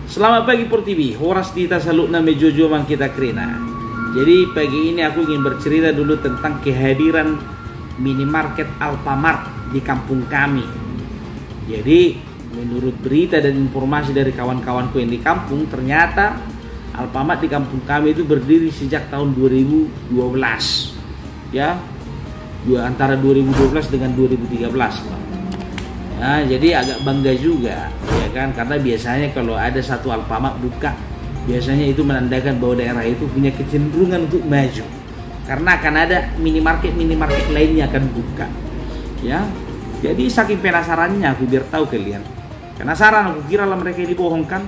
Selamat pagi Portivi, horas dita salutna me Jojo mang kita krena. Jadi pagi ini aku ingin bercerita dulu tentang kehadiran minimarket Alfamart di kampung kami. Jadi menurut berita dan informasi dari kawan-kawanku yang di kampung, ternyata Alfamart di kampung kami itu berdiri sejak tahun 2012. Ya, antara 2012 dengan 2013. Nah, jadi agak bangga juga, ya kan? Karena biasanya kalau ada satu Alfamart buka, biasanya itu menandakan bahwa daerah itu punya kecenderungan untuk maju. Karena akan ada minimarket lainnya akan buka, ya. Jadi saking penasarannya aku biar tahu kalian. Penasaran aku, kira lah mereka ini bohongkan.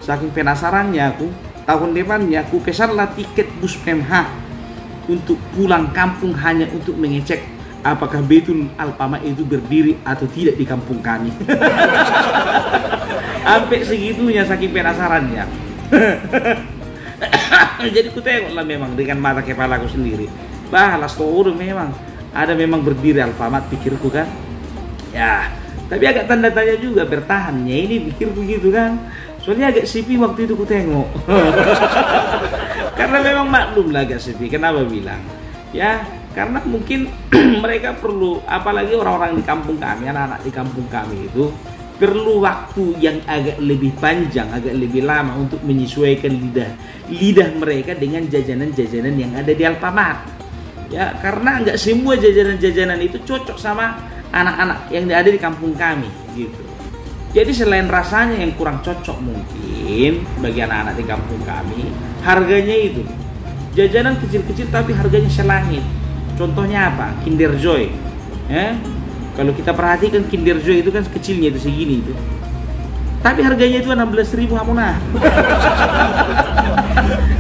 Saking penasarannya aku, tahun depannya aku pesanlah tiket bus PMH untuk pulang kampung hanya untuk mengecek apakah betul Alfamart itu berdiri atau tidak di kampung kami. Sampai segitunya saking penasarannya. Jadi ku tengoklah memang dengan mata kepalaku sendiri. Balas toh memang ada memang berdiri Alfamart, pikirku kan. Ya, tapi agak tanda tanya juga bertahannya ini, pikirku gitu kan. Soalnya agak sepi waktu itu ku tengok. Karena memang maklum lah agak sepi. Kenapa bilang? Ya, karena mungkin mereka perlu, apalagi orang-orang di kampung kami, anak-anak di kampung kami itu perlu waktu yang agak lebih panjang, agak lebih lama untuk menyesuaikan lidah mereka dengan jajanan-jajanan yang ada di Alfamart. Ya, karena nggak semua jajanan-jajanan itu cocok sama anak-anak yang ada di kampung kami, gitu. Jadi selain rasanya yang kurang cocok mungkin bagi anak-anak di kampung kami, harganya itu jajanan kecil-kecil tapi harganya selangit. Contohnya apa? Kinder Joy. Kalau kita perhatikan Kinder Joy itu kan kecilnya itu segini itu. Tapi harganya itu 16.000 hamuna.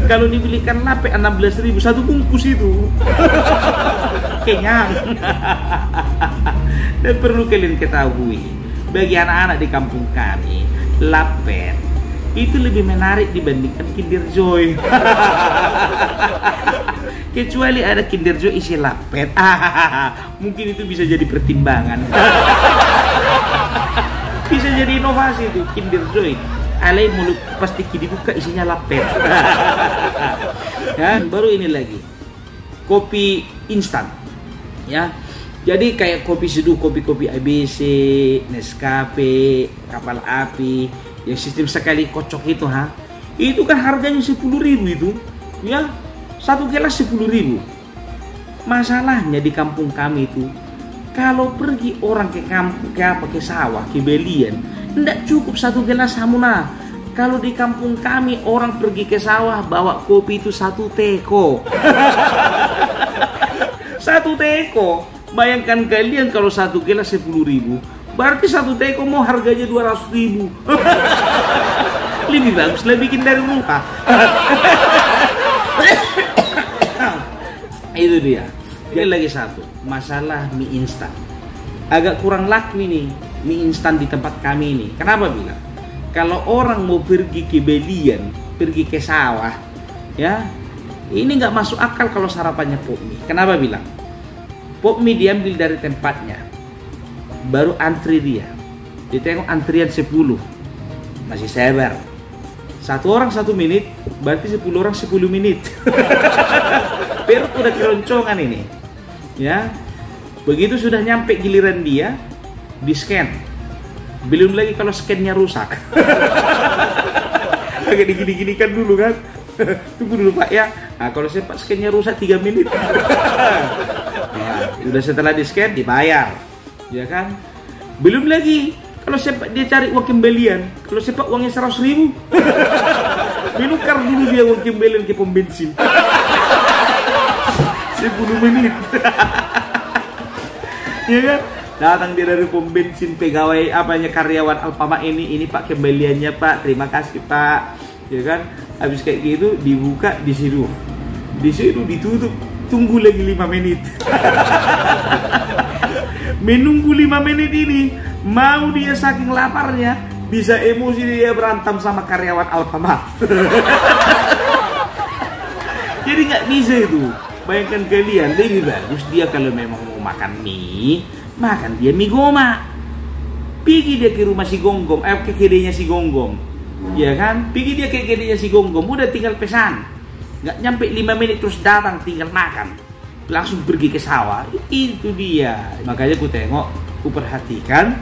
Kalau dibelikan lape 16.000 satu bungkus itu. Kenyang. Dan perlu kalian ketahui, bagi anak-anak di kampung kami, lapet itu lebih menarik dibandingkan Kinder Joy. Kecuali ada Kinder Joy isi lapet. Mungkin itu bisa jadi pertimbangan. Bisa jadi inovasi itu Kinder Joy. Alai mulut pasti dibuka isinya lapet. Ya, baru ini lagi. Kopi instan. Ya. Jadi kayak kopi seduh, kopi-kopi ABC, Nescafe, kapal api, yang sistem sekali kocok itu, itu kan harganya 10.000 itu, ya, satu gelas 10.000. Masalahnya di kampung kami itu, kalau pergi orang ke kampung, ke sawah, ke belian, tidak cukup satu gelas hamuna. Kalau di kampung kami orang pergi ke sawah bawa kopi itu satu teko. Satu teko. Bayangkan kalian kalau satu gelas 10.000, berarti satu teko mau harganya 200.000. Lebih bagus lah bikin dari rumah. Itu dia. Jadi lagi satu, masalah mie instan. Agak kurang laku nih mie instan di tempat kami ini. Kenapa bilang? Kalau orang mau pergi ke belian, pergi ke sawah, ya, ini nggak masuk akal kalau sarapannya pop mie. Kenapa bilang? Pop mie diambil dari tempatnya, baru antri dia. Ditengok antrian 10, masih sabar. Satu orang 1 menit, berarti 10 orang 10 menit. Perut udah keroncongan ini. Ya, begitu sudah nyampe giliran dia, di scan. Belum lagi kalau scannya rusak. Agak digini-ginikan dulu kan. Tunggu dulu Pak ya. Nah, kalau sempat scannya rusak 3 menit. Nah, udah setelah di scan dibayar, ya kan? Belum lagi kalau sempat dia cari uang kembalian, kalau sempat uangnya 100.000, menukar dulu dia uang kembalian ke pom bensin. 10 menit. Ya kan? Datang dia dari pom bensin, pegawai karyawan Alfamart ini Pak kembaliannya Pak, terima kasih Pak, ya kan? Habis kayak gitu dibuka, disitu ditutup, tunggu lagi 5 menit. Menunggu 5 menit ini, mau dia saking laparnya, bisa emosi dia berantem sama karyawan Alfamart. Jadi nggak bisa itu. Bayangkan kalian, lebih bagus dia kalau memang mau makan mie, makan dia mie goma. Pergi dia ke rumah si Gonggong, ke kedainya si Gonggong. Ya kan? Pikir dia kayak gedenya si Gonggong, udah tinggal pesan. Nggak nyampe 5 menit terus datang, tinggal makan. Langsung pergi ke sawah. Itu dia. Makanya ku tengok, ku perhatikan.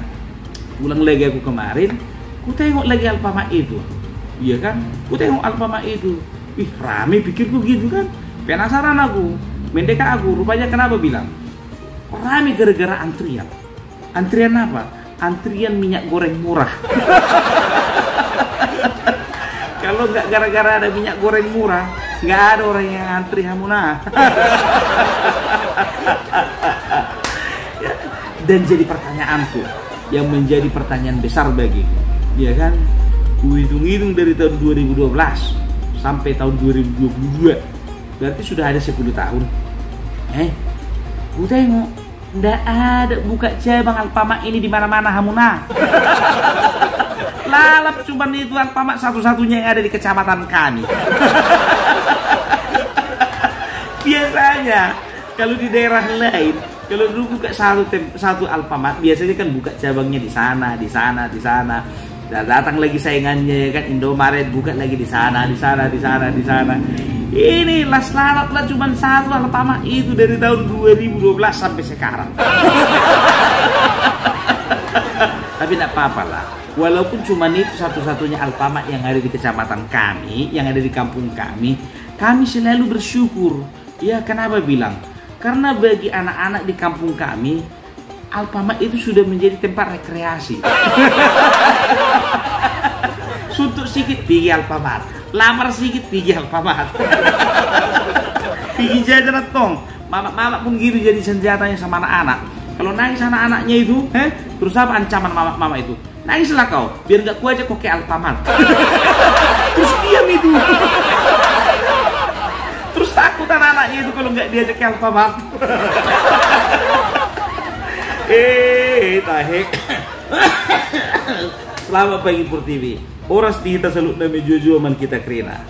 Pulang lagi aku kemarin, ku tengok lagi Alfamart itu. Iya kan? Ku tengok Alfamart itu. Ih, rame pikirku gitu kan. Penasaran aku. Mendeka aku, rupanya kenapa bilang? Rame gara-gara antrian. Antrian apa? Antrian minyak goreng murah. Kalau nggak gara-gara ada minyak goreng murah, nggak ada orang yang antri Hamuna. Dan jadi pertanyaanku, yang menjadi pertanyaan besar bagiku, ya kan? Ku hitung-hitung dari tahun 2012 sampai tahun 2022, berarti sudah ada 10 tahun. Ku tengok, nggak ada buka cabang Alfamart ini di mana-mana Hamuna. Lalap cuma itu Alfamart satu-satunya yang ada di kecamatan kami. Biasanya kalau di daerah lain, kalau dulu buka satu Alfamart, biasanya kan buka cabangnya di sana, di sana, di sana. Dan datang lagi saingannya kan, Indomaret buka lagi di sana, di sana, di sana, di sana. Ini lalap lah cuma satu Alfamart itu dari tahun 2012 sampai sekarang. Tapi tidak apa-apa lah. Walaupun cuma itu satu-satunya Alfamart yang ada di kecamatan kami, yang ada di kampung kami selalu bersyukur. Ya, kenapa bilang? Karena bagi anak-anak di kampung kami, Alfamart itu sudah menjadi tempat rekreasi. Suntuk sedikit pergi Alfamart, lamar sedikit pergi Alfamart. Pergi jajan tong, mama pun gitu jadi senjatanya sama anak-anak. Kalau nangis anak-anaknya itu, terus apa ancaman mama itu? Nangislah kau, biar nggak ku ajak kau ke Alfamart. Terus diam itu. Terus takut anak-anaknya itu kalau nggak diajak ke Alfamart. Tahek. Selamat pagi Pur TV. Oras di kita salut na medyo man kita krina.